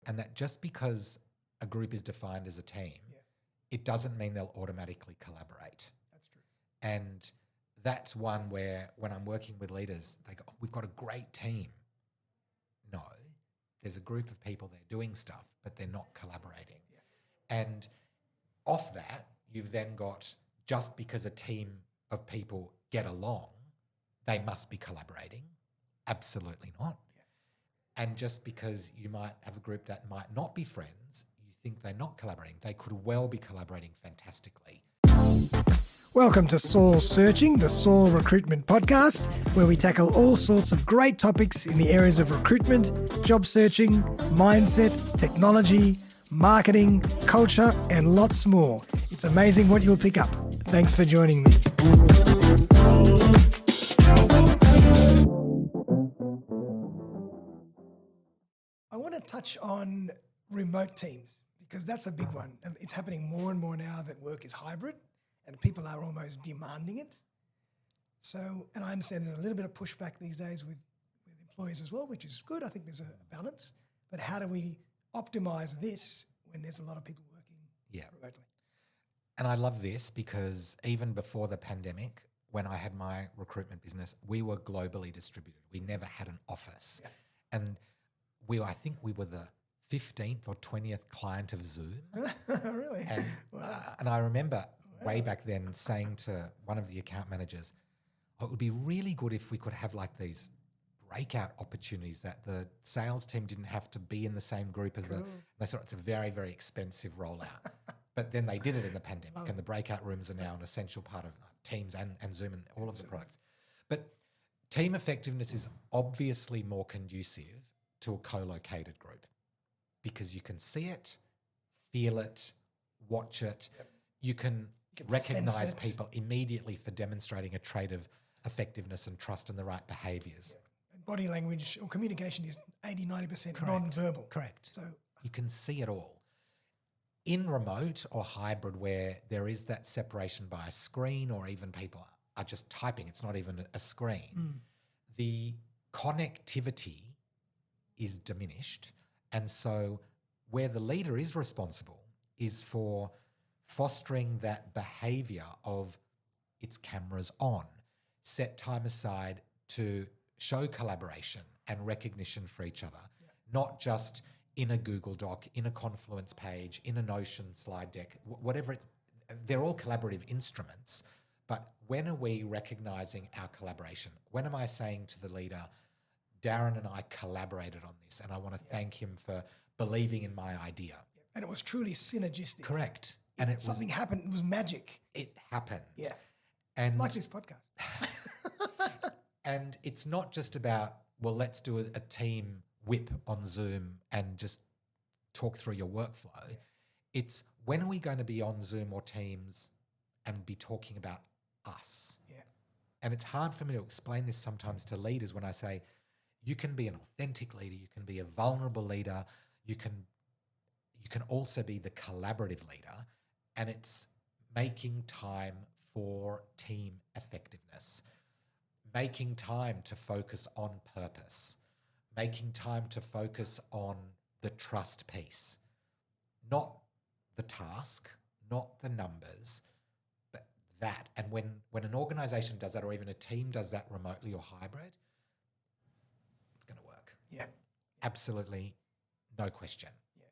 and that just because a group is defined as a team, it doesn't mean they'll automatically collaborate. That's true. And that's one where when I'm working with leaders, they go, oh, we've got a great team. No, there's a group of people there doing stuff, but they're not collaborating. Yeah. And off that, you've then got, just because a team of people get along, they must be collaborating. Absolutely not. Yeah. And just because you might have a group that might not be friends, you think they're not collaborating. They could well be collaborating fantastically. Welcome to Saul Searching, the Saul Recruitment podcast, where we tackle all sorts of great topics in the areas of recruitment, job searching, mindset, technology, marketing, culture, and lots more. It's amazing what you'll pick up. Thanks for joining me. I want to touch on remote teams because that's a big one. And it's happening more and more now that work is hybrid and people are almost demanding it. So, and I understand there's a little bit of pushback these days with employers as well, which is good. I think there's a balance. But how do we optimize this when there's a lot of people working remotely? And I love this because even before the pandemic, when I had my recruitment business, we were globally distributed. We never had an office. Yeah. And I think we were the 15th or 20th client of Zoom. Really? And, wow. And I remember way back then saying to one of the account managers, oh, it would be really good if we could have like these breakout opportunities that the sales team didn't have to be in the same group as they thought it's a very, very expensive rollout. But then they did it in the pandemic and the breakout rooms are now an essential part of Teams and Zoom and all of the products. But team effectiveness is obviously more conducive to a co-located group because you can see it, feel it, watch it. Yep. You can recognize people immediately for demonstrating a trait of effectiveness and trust and the right behaviours. Yep. Body language or communication is 80-90% non-verbal. Correct. So you can see it all. In remote or hybrid where there is that separation by a screen or even people are just typing, it's not even a screen, the connectivity is diminished. And so where the leader is responsible is for fostering that behaviour of its cameras on, set time aside to show collaboration and recognition for each other, not just in a Google Doc, in a Confluence page, in a Notion slide deck, whatever they're all collaborative instruments. But when are we recognising our collaboration? When am I saying to the leader, Darren and I collaborated on this and I want to thank him for believing in my idea. And it was truly synergistic. Correct. And something happened. It was magic. It happened. Yeah. And like this podcast. And it's not just about, well, let's do a team whip on Zoom and just talk through your workflow. Yeah. It's when are we going to be on Zoom or Teams and be talking about us? Yeah. And it's hard for me to explain this sometimes to leaders when I say, you can be an authentic leader, you can be a vulnerable leader, you can also be the collaborative leader, and it's making time for team effectiveness, making time to focus on purpose, making time to focus on the trust piece, not the task, not the numbers, but that. And when an organization does that or even a team does that remotely or hybrid, it's going to work. Yeah. Absolutely, no question. Yeah.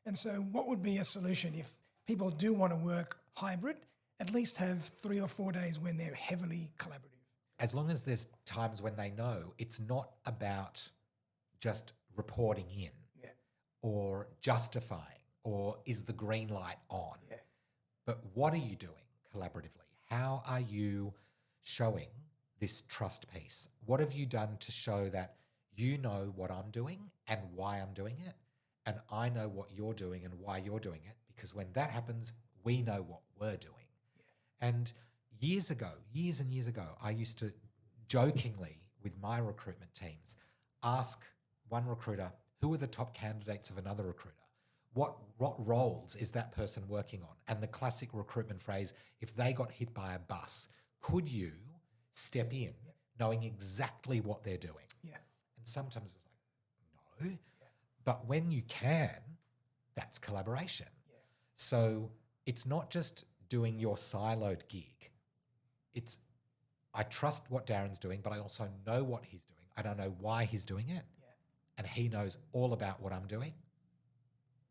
And so what would be a solution if people do want to work hybrid, at least have 3 or 4 days when they're heavily collaborative? As long as there's times when they know it's not about just reporting in or justifying or is the green light on, but what are you doing collaboratively? How are you showing this trust piece? What have you done to show that you know what I'm doing and why I'm doing it, and I know what you're doing and why you're doing it, because when that happens, we know what we're doing. Yeah. And years and years ago, I used to jokingly with my recruitment teams ask one recruiter, who are the top candidates of another recruiter? What roles is that person working on? And the classic recruitment phrase, if they got hit by a bus, could you step in knowing exactly what they're doing? Yeah. And sometimes it was like, no. Yeah. But when you can, that's collaboration. Yeah. So it's not just doing your siloed gig. It's, I trust what Darren's doing, but I also know what he's doing. I don't know why he's doing it. Yeah. And he knows all about what I'm doing.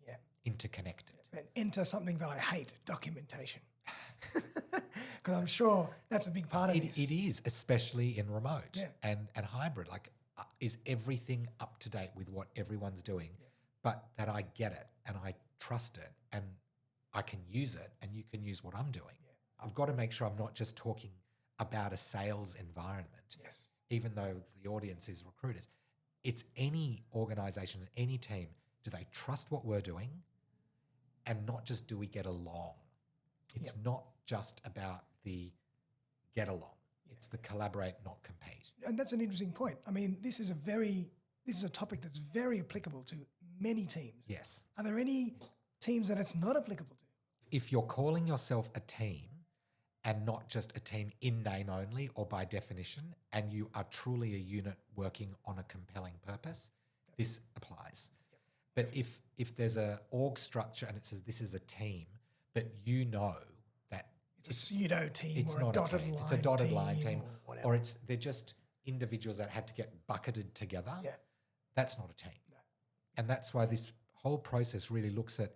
Yeah. Interconnected. And enter something that I hate, documentation. Because I'm sure that's a big part of this. It is, especially in remote Yeah. and hybrid. Like, is everything up to date with what everyone's doing? Yeah. But that I get it and I trust it and I can use it and you can use what I'm doing. Yeah. I've got to make sure I'm not just talking about a sales environment, Yes. even though the audience is recruiters. It's any organization, any team. Do they trust what we're doing? And not just do we get along? It's not just about the get along. It's the collaborate, not compete. And that's an interesting point. I mean, this is a topic that's very applicable to many teams. Yes. Are there any teams that it's not applicable to? If you're calling yourself a team and not just a team in name only or by definition, and you are truly a unit working on a compelling purpose, this applies. But if there's a org structure and it says this is a team, but you know that It's a pseudo team it's or not a dotted team. line It's a dotted line team, or whatever. or they're just individuals that had to get bucketed together. Yeah. That's not a team. No. And that's why this whole process really looks at,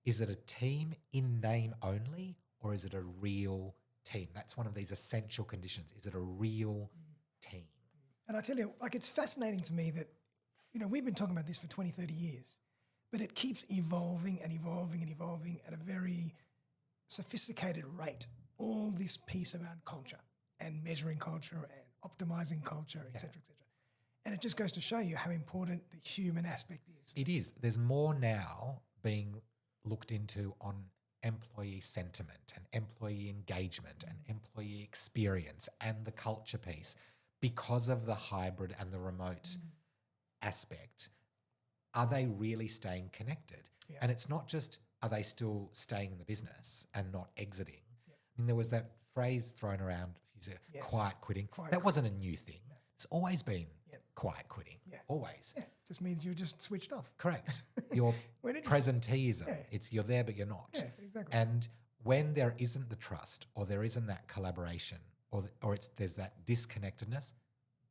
is it a team in name only or is it a real team? That's one of these essential conditions. Is it a real team? And I tell you, like, it's fascinating to me that, you know, we've been talking about this for 20, 30 years, but it keeps evolving and evolving and evolving at a very sophisticated rate. All this piece around culture and measuring culture and optimizing culture, et cetera, et cetera. And it just goes to show you how important the human aspect is. It is. There's more now being looked into on employee sentiment and employee engagement and employee experience and the culture piece because of the hybrid and the remote aspect. Are they really staying connected? Yeah. And it's not just, are they still staying in the business and not exiting? I mean, there was that phrase thrown around, Yes. quiet quitting. Quiet that wasn't a new thing. It's always been Yep. quiet quitting. Yeah. Always. Yeah, just means you're just switched off. Correct. Your When it is- presenteeism. Yeah. It's you're there, but you're not. Yeah, exactly. And when there isn't the trust or there isn't that collaboration or there's that disconnectedness,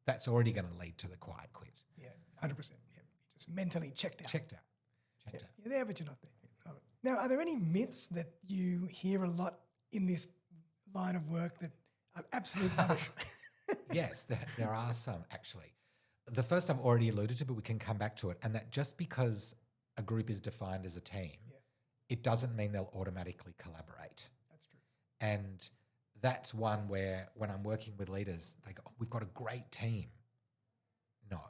that's already going to lead to the quiet quit. Yeah, 100%. Yeah, you're just mentally checked out. Checked out. Yeah, you're there, but you're not there. Love it. Now, are there any myths that you hear a lot in this line of work that are absolute rubbish? Yes, there are some actually. The first I've already alluded to, but we can come back to it. And that just because a group is defined as a team, it doesn't mean they'll automatically collaborate. That's true. And that's one where when I'm working with leaders, they go, oh, we've got a great team. No,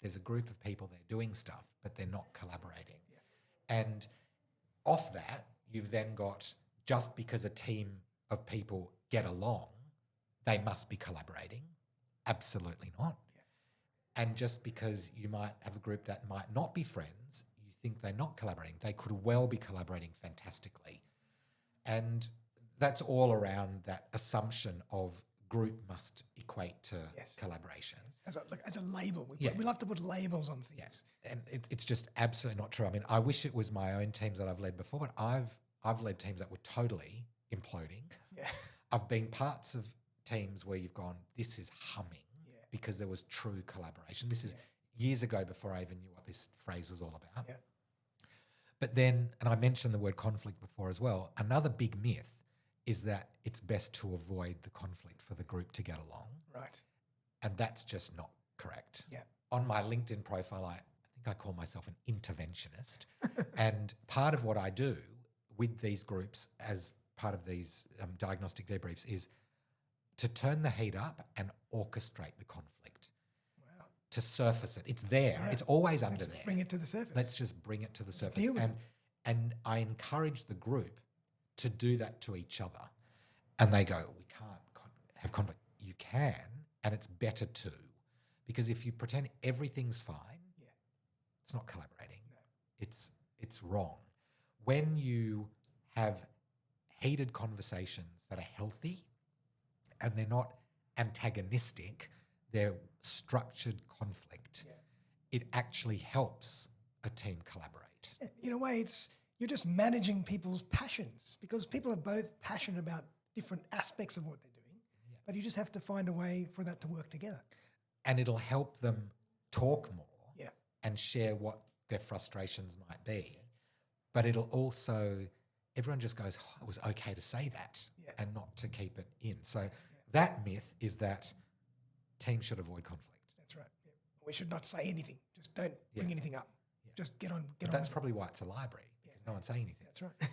there's a group of people, they're doing stuff, but they're not collaborating. Yeah. And off that, you've then got, just because a team of people get along, they must be collaborating. Absolutely not. Yeah. And just because you might have a group that might not be friends, you think they're not collaborating. They could well be collaborating fantastically. And that's all around that assumption of group must equate to collaboration. As a label. We love to put labels on things. Yeah. And it's just absolutely not true. I mean, I wish it was my own teams that I've led before, but I've led teams that were totally imploding. Yeah. I've been parts of teams where you've gone, this is humming because there was true collaboration. This is years ago before I even knew what this phrase was all about. Yeah. But then, and I mentioned the word conflict before as well, another big myth is that it's best to avoid the conflict for the group to get along. Right. And that's just not correct. Yeah. On my LinkedIn profile, I think I call myself an interventionist. And part of what I do with these groups as part of these diagnostic debriefs is to turn the heat up and orchestrate the conflict. Wow. To surface it. It's there. Yeah. It's always under there. Bring it to the surface. Let's just bring it to the surface. Deal with it. And I encourage the group to do that to each other. And they go, we can't have conflict. You can, and it's better to. Because if you pretend everything's fine, it's not collaborating. No. It's wrong. When you have heated conversations that are healthy and they're not antagonistic, they're structured conflict, it actually helps a team collaborate? In a way, you're just managing people's passions, because people are both passionate about different aspects of what they're doing, but you just have to find a way for that to work together. And it'll help them talk more Yeah. and share what their frustrations might be. But it'll also, everyone just goes, oh, it was okay to say that and not to keep it in. So that myth is that teams should avoid conflict. That's right. Yeah. We should not say anything. Just don't bring anything up. Just get on. That's probably why it's a library, because no one's saying anything. That's right.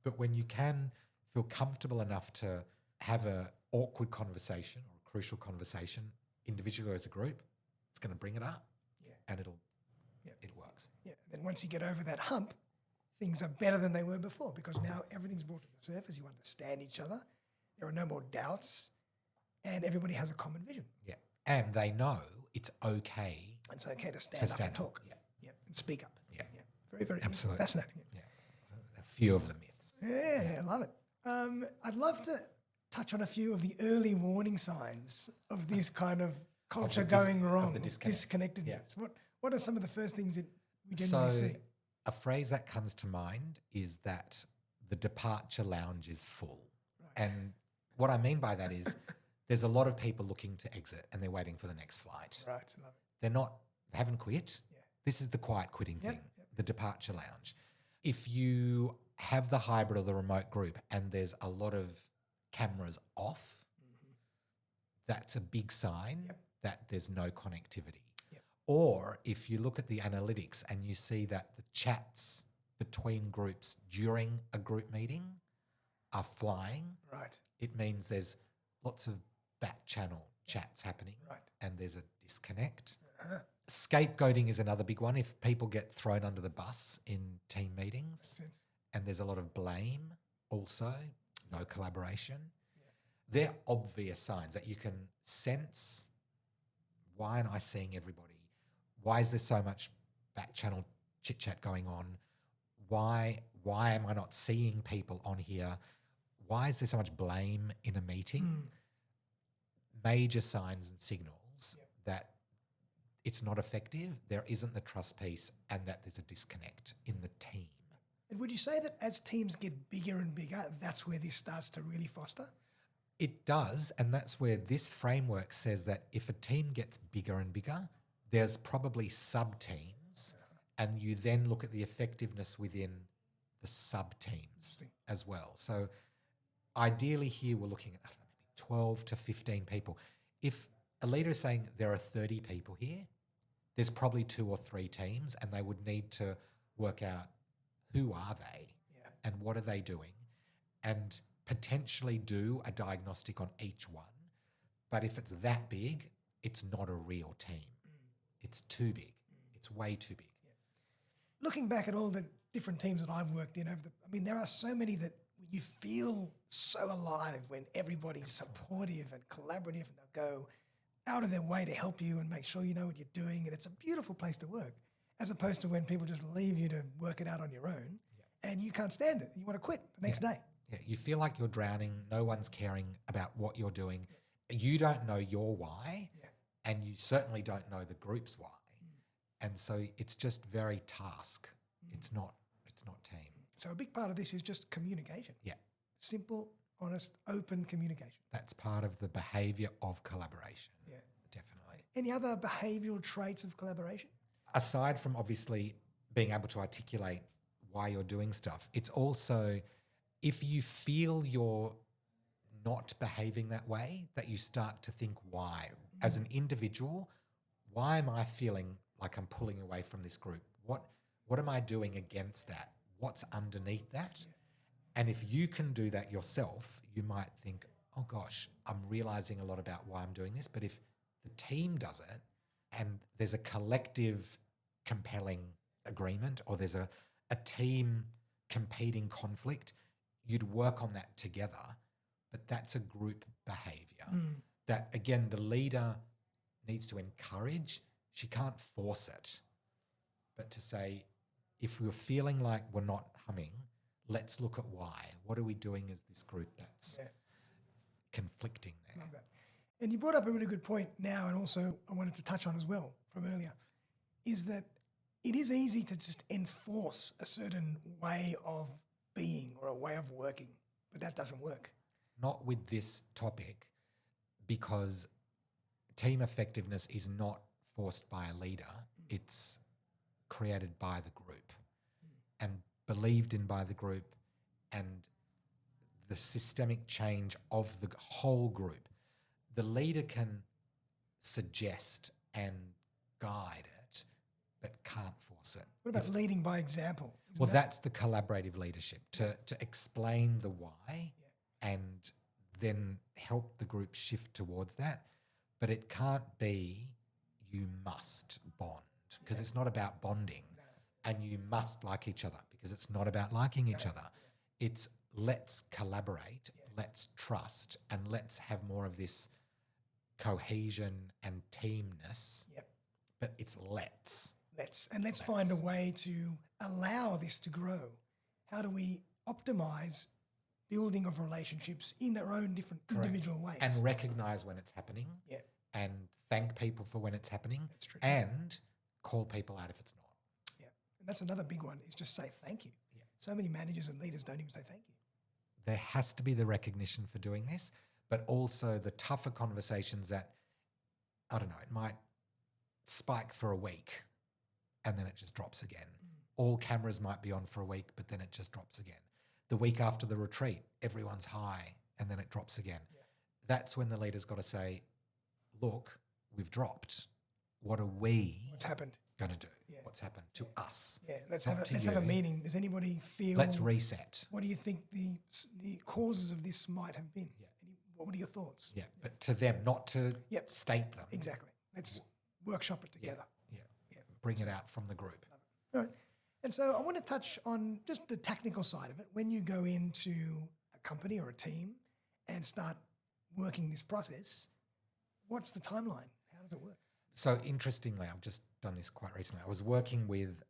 But when you can feel comfortable enough to have an awkward conversation or a crucial conversation, individually or as a group, it's going to bring it up and it works. Yeah. Then once you get over that hump, things are better than they were before, because now everything's brought to the surface. You understand each other. There are no more doubts, and everybody has a common vision. Yeah. And they know it's okay. It's okay to stand up and talk. Yeah. And speak up. Yeah. Very, very Absolutely. fascinating. Yeah. So a few of the myths. Yeah, I love it. I'd love to touch on a few of the early warning signs of this kind of culture going wrong, disconnectedness. What are some of the first things that we generally see? A phrase that comes to mind is that the departure lounge is full. Right. And what I mean by that is there's a lot of people looking to exit and they're waiting for the next flight. Right, I love it. They haven't quit. Yeah. This is the quiet quitting thing, the departure lounge. If you have the hybrid or the remote group and there's a lot of cameras off, that's a big sign that there's no connectivity. Or if you look at the analytics and you see that the chats between groups during a group meeting are flying, right, it means there's lots of back channel chats happening, right, and there's a disconnect. Scapegoating is another big one. If people get thrown under the bus in team meetings and there's a lot of blame also, no collaboration, they're obvious signs that you can sense. Why aren't I seeing everybody? Why is there so much back channel chit chat going on? Why am I not seeing people on here? Why is there so much blame in a meeting? Major signs and signals that it's not effective, there isn't the trust piece, and that there's a disconnect in the team. And would you say that as teams get bigger and bigger, that's where this starts to really foster? It does, and that's where this framework says that if a team gets bigger and bigger, there's probably sub-teams, and you then look at the effectiveness within the sub-teams as well. So ideally here we're looking at, I don't know, maybe 12 to 15 people. If a leader is saying there are 30 people here, there's probably 2 or 3 teams, and they would need to work out who are they and what are they doing, and potentially do a diagnostic on each one. But if it's that big, it's not a real team. It's too big. It's way too big. Looking back at all the different teams that I've worked in there are so many that you feel so alive when everybody's supportive and collaborative, and they'll go out of their way to help you and make sure you know what you're doing. And it's a beautiful place to work, as opposed to when people just leave you to work it out on your own and you can't stand it. You want to quit the next day. Yeah, you feel like you're drowning. No one's caring about what you're doing. You don't know your why, and you certainly don't know the group's why. And so it's just very task. It's not team. So a big part of this is just communication. Yeah. Simple, honest, open communication. That's part of the behaviour of collaboration. Yeah. Definitely. Any other behavioural traits of collaboration? Aside from obviously being able to articulate why you're doing stuff, it's also if you feel you're not behaving that way, that you start to think why. As an individual, why am I feeling like I'm pulling away from this group? What am I doing against that? What's underneath that? And if you can do that yourself, you might think, oh gosh, I'm realizing a lot about why I'm doing this. But if the team does it and there's a collective compelling agreement, or there's a team competing conflict, you'd work on that together. But that's a group behavior that, again, the leader needs to encourage. She can't force it. But to say, if we're feeling like we're not humming, let's look at why. What are we doing as this group that's conflicting there? Love that. And you brought up a really good point now, and also I wanted to touch on as well from earlier, is that it is easy to just enforce a certain way of being or a way of working, but that doesn't work. Not with this topic, because team effectiveness is not forced by a leader. It's created by the group and believed in by the group, and the systemic change of the whole group. The leader can suggest and guide it, but can't force it. What about leading by example? Well, that's the collaborative leadership, to explain the why and then help the group shift towards that. But it can't be you must bond, because it's not about bonding, and you must like each other, because it's not about liking each other. It's let's collaborate, let's trust, and let's have more of this cohesion and teamness. But it's let's find a way to allow this to grow. How do we optimize building of relationships in their own different individual ways? And recognize when it's happening. And thank people for when it's happening. That's true. And call people out if it's not. And that's another big one, is just say thank you. So many managers and leaders don't even say thank you. There has to be the recognition for doing this, but also the tougher conversations that, I don't know, it might spike for a week and then it just drops again. All cameras might be on for a week, but then it just drops again. The week after the retreat, everyone's high and then it drops again. That's when the leader's got to say, look, we've dropped. What are we What's happened? Going to do? What's happened to us? Let's have a meeting. Does anybody feel? Let's reset. What do you think the causes of this might have been? What are your thoughts? But to them, not to state them. Exactly. Let's workshop it together. Bring it out from the group. All right. And so I want to touch on just the technical side of it. When you go into a company or a team and start working this process, what's the timeline? How does it work? So interestingly, I've just done this quite recently. I was working with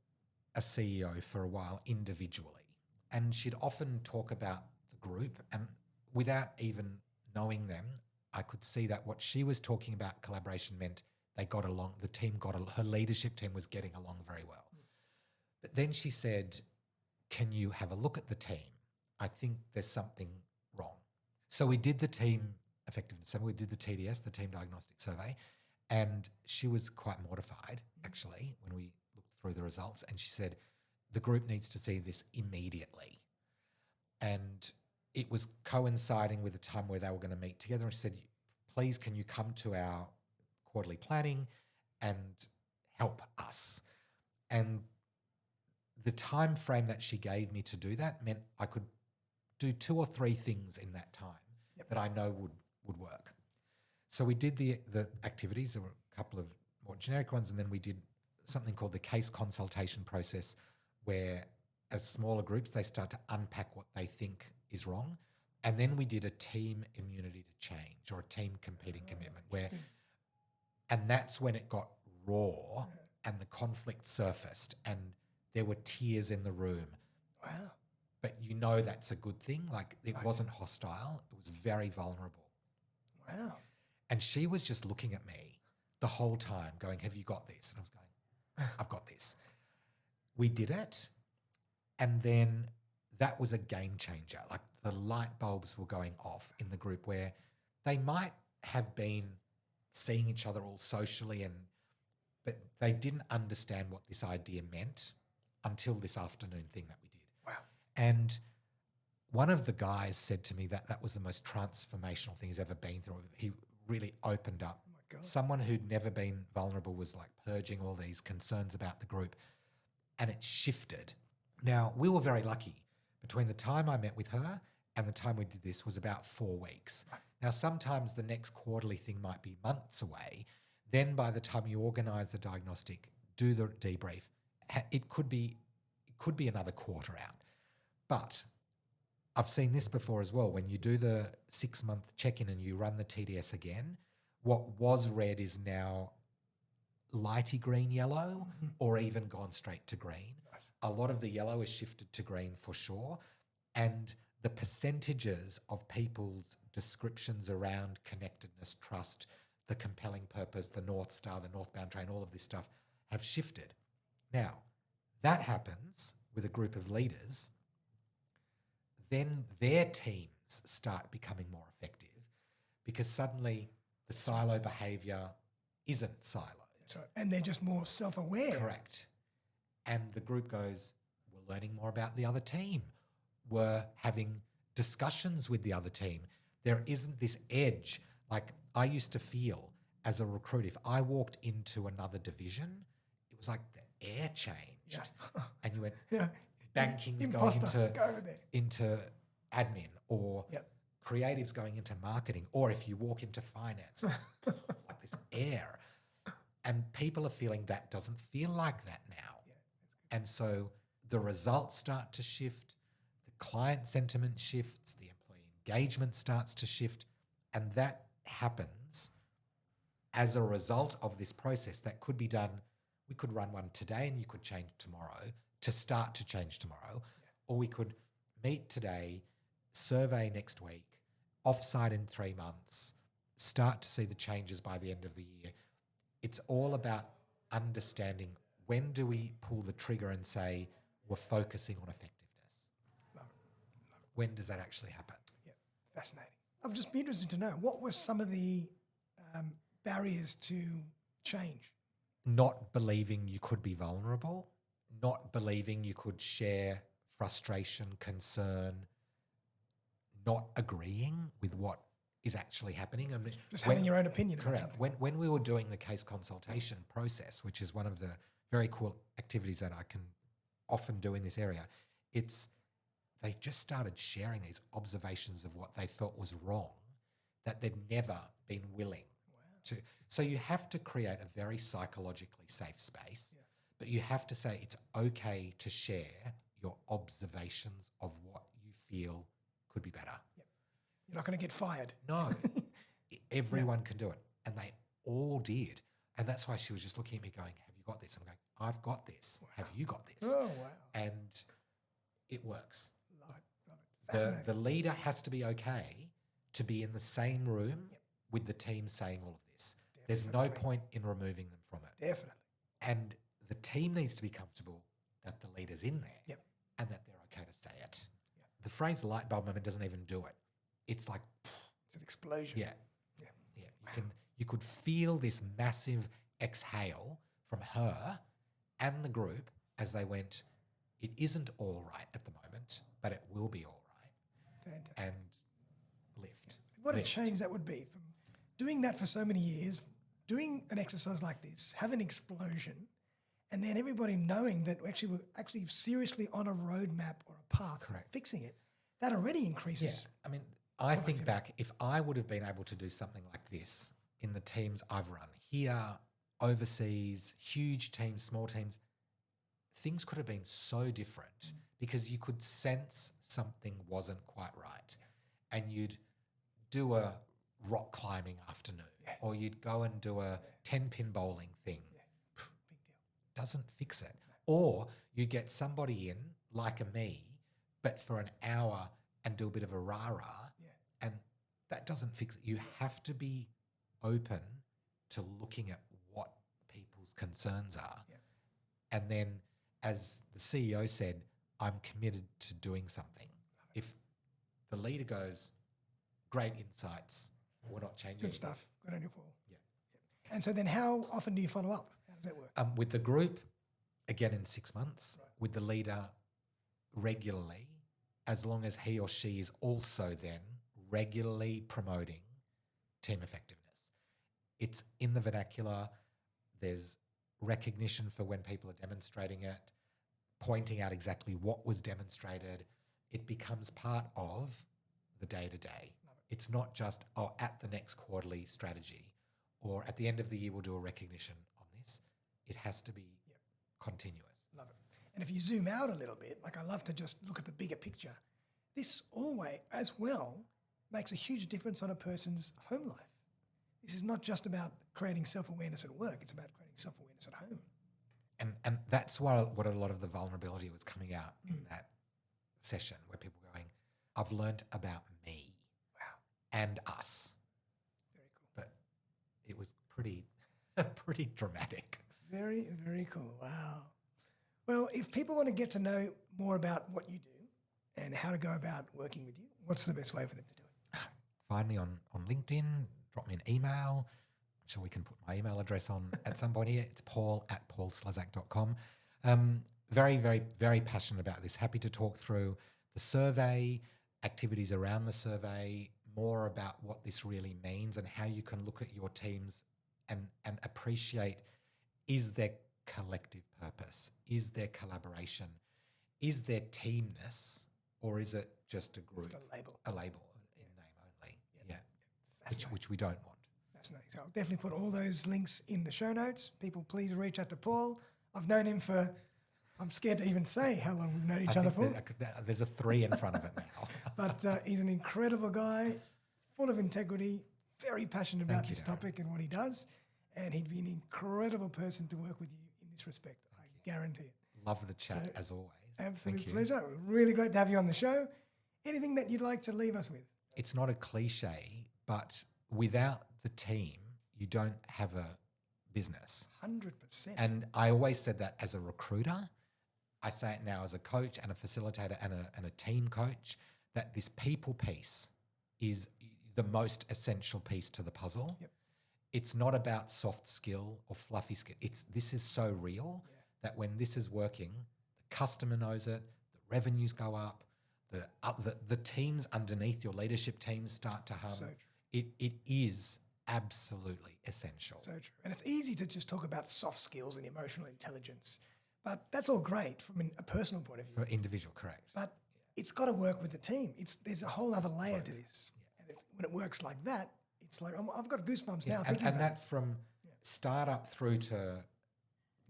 a CEO for a while individually, and she'd often talk about the group, and without even knowing them, I could see that what she was talking about collaboration meant they got along, the team got along, her leadership team was getting along very well. But then she said, can you have a look at the team? I think there's something wrong. So we did the team effectiveness survey, we did the TDS, the team diagnostic survey, and she was quite mortified, actually, when we looked through the results, and she said, the group needs to see this immediately. And it was coinciding with the time where they were going to meet together, and she said, please, can you come to our quarterly planning and help us? And the time frame that she gave me to do that meant I could do 2 or 3 things in that time that I know would work. So we did the activities. There were a couple of more generic ones, and then we did something called the case consultation process, where as smaller groups, they start to unpack what they think is wrong. And then we did a team immunity to change, or a team competing commitment, and that's when it got raw and the conflict surfaced and there were tears in the room. Wow. But you know that's a good thing. Like, it wasn't hostile. It was very vulnerable. Wow. And she was just looking at me the whole time going, have you got this? And I was going, I've got this. We did it. And then that was a game changer. Like, the light bulbs were going off in the group, where they might have been seeing each other all socially, but they didn't understand what this idea meant until this afternoon thing that we did. Wow. And one of the guys said to me that that was the most transformational thing he's ever been through. He really opened up. Oh my God. Someone who'd never been vulnerable was like purging all these concerns about the group, and it shifted. Now, we were very lucky. Between the time I met with her and the time we did this was about 4 weeks. Now, sometimes the next quarterly thing might be months away. Then by the time you organise the diagnostic, do the debrief, it could be another quarter out. But I've seen this before as well. When you do the 6-month check-in and you run the TDS again, what was red is now lighty green yellow, or even gone straight to green. Nice. A lot of the yellow is shifted to green for sure. And the percentages of people's descriptions around connectedness, trust, the compelling purpose, the North Star, the northbound train, all of this stuff have shifted. Now, that happens with a group of leaders, then their teams start becoming more effective because suddenly the silo behaviour isn't siloed. That's right. And they're just more self-aware. Correct. And the group goes, we're learning more about the other team. We're having discussions with the other team. There isn't this edge. Like I used to feel as a recruit, if I walked into another division, it was like the air changed. Yeah. And you went, Yeah. banking's Imposter, going go over there. into admin, or Yep. creative's going into marketing, or if you walk into finance, like this air. And people are feeling that doesn't feel like that now. Yeah, and so the results start to shift, the client sentiment shifts, the employee engagement starts to shift, and that happens as a result of this process that could be done. We could run one today and you could change tomorrow to start to change tomorrow, or we could meet today, survey next week, offsite in 3 months, start to see the changes by the end of the year. It's all about understanding when do we pull the trigger and say we're focusing on effectiveness. Love it. When does that actually happen? Yeah, fascinating. I'd just be interested to know, what were some of the barriers to change? Not believing you could be vulnerable, not believing you could share frustration, concern, not agreeing with what is actually happening. I mean, Just having your own opinion about correct. something. When we were doing the case consultation process, which is one of the very cool activities that I can often do in this area, they just started sharing these observations of what they felt was wrong that they'd never been willing to. So you have to create a very psychologically safe space, but you have to say it's okay to share your observations of what you feel could be better. You're not going to get fired. No, everyone can do it. And they all did. And that's why she was just looking at me going, have you got this? I'm going, I've got this. Wow. Have you got this? Oh, wow. And it works. Love it. Fascinating. The leader has to be okay to be in the same room with the team saying all of this. There's no point in removing them from it. Definitely. And the team needs to be comfortable that the leader's in there and that they're okay to say it. The phrase light bulb moment doesn't even do it. It's like, it's an explosion. Yeah. You could feel this massive exhale from her and the group as they went, it isn't all right at the moment, but it will be all right. Fantastic. And lift. What a change that would be from doing that for so many years, doing an exercise like this, have an explosion, and then everybody knowing that we're actually seriously on a roadmap or a path to fixing it. That already increases. Yeah. I mean, I think back, if I would have been able to do something like this in the teams I've run here, overseas, huge teams, small teams, things could have been so different because you could sense something wasn't quite right. And you'd do a rock climbing afternoon or you'd go and do a 10-pin bowling thing. Big deal. Doesn't fix it. Or you get somebody in like me, but for an hour and do a bit of a rah-rah, and that doesn't fix it. You have to be open to looking at what people's concerns are. And then, as the CEO said, I'm committed to doing something. If the leader goes, great insights, we're not changing Good anything. stuff. Good on you, Paul. Yeah. And so then how often do you follow up? How does that work? With the group, again in 6 months, with the leader regularly, as long as he or she is also then regularly promoting team effectiveness. It's in the vernacular. There's recognition for when people are demonstrating it, pointing out exactly what was demonstrated. It becomes part of the day-to-day. It's not just, at the next quarterly strategy or at the end of the year we'll do a recognition on this. It has to be continuous. Love it. And if you zoom out a little bit, like I love to just look at the bigger picture, this always as well makes a huge difference on a person's home life. This is not just about creating self-awareness at work, it's about creating self-awareness at home. And that's what a lot of the vulnerability was coming out in that session where people were going, I've learned about me and us. Very cool. But it was pretty dramatic. Very, very cool. Wow. Well, if people want to get to know more about what you do and how to go about working with you, what's the best way for them to do it? Find me on LinkedIn, drop me an email. I'm sure we can put my email address on at some point here. It's paul@paulslezak.com. Very, very, very passionate about this. Happy to talk through the survey, activities around the survey, more about what this really means and how you can look at your teams and appreciate, is there collective purpose? Is there collaboration? Is there teamness? Or is it just a group? Just a label. A label in name only. Yeah. Fascinating. Which we don't want. Fascinating. So I'll definitely put all those links in the show notes. People, please reach out to Paul. I've known him for, I'm scared to even say how long we've known each other for. There's a 3 in front of it now. But he's an incredible guy, full of integrity, very passionate about this topic and what he does. And he'd be an incredible person to work with you in this respect. I guarantee it. Love the chat as always. Absolute pleasure. Really great to have you on the show. Anything that you'd like to leave us with? It's not a cliche, but without the team, you don't have a business. 100%. And I always said that as a recruiter. I say it now as a coach and a facilitator and a team coach, that this people piece is the most essential piece to the puzzle. Yep. It's not about soft skill or fluffy skill. This is so real that when this is working, the customer knows it, the revenues go up, the teams underneath your leadership teams start to hum. So true. It is absolutely essential. So true. And it's easy to just talk about soft skills and emotional intelligence, but that's all great from a personal point of view. For individual, correct. But it's got to work with the team. There's a whole other layer to this. Yeah. And when it works like that, it's like, I've got goosebumps now thinking about it. And that's from startup through to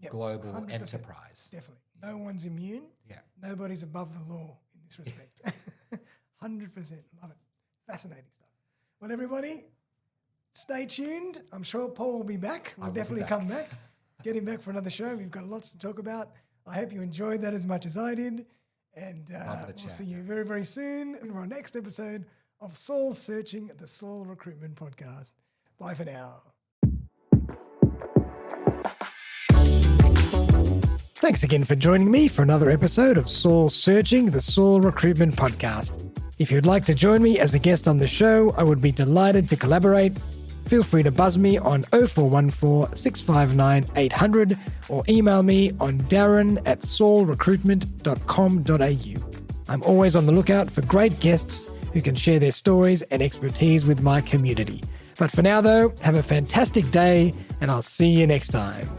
global 100%. Enterprise. Definitely. No one's immune. Yeah. Nobody's above the law in this respect. 100%. Love it. Fascinating stuff. Well, everybody, stay tuned. I'm sure Paul will be back. We'll definitely come back. Get him back for another show. We've got lots to talk about. I hope you enjoyed that as much as I did. And we'll see you very, very soon in our next episode of Saul Searching, the Saul Recruitment Podcast. Bye for now. Thanks again for joining me for another episode of Saul Searching, the Saul Recruitment Podcast. If you'd like to join me as a guest on the show, I would be delighted to collaborate. Feel free to buzz me on 0414 659 800 or email me on darren@saulrecruitment.com.au. I'm always on the lookout for great guests who can share their stories and expertise with my community. But for now, though, have a fantastic day, and I'll see you next time.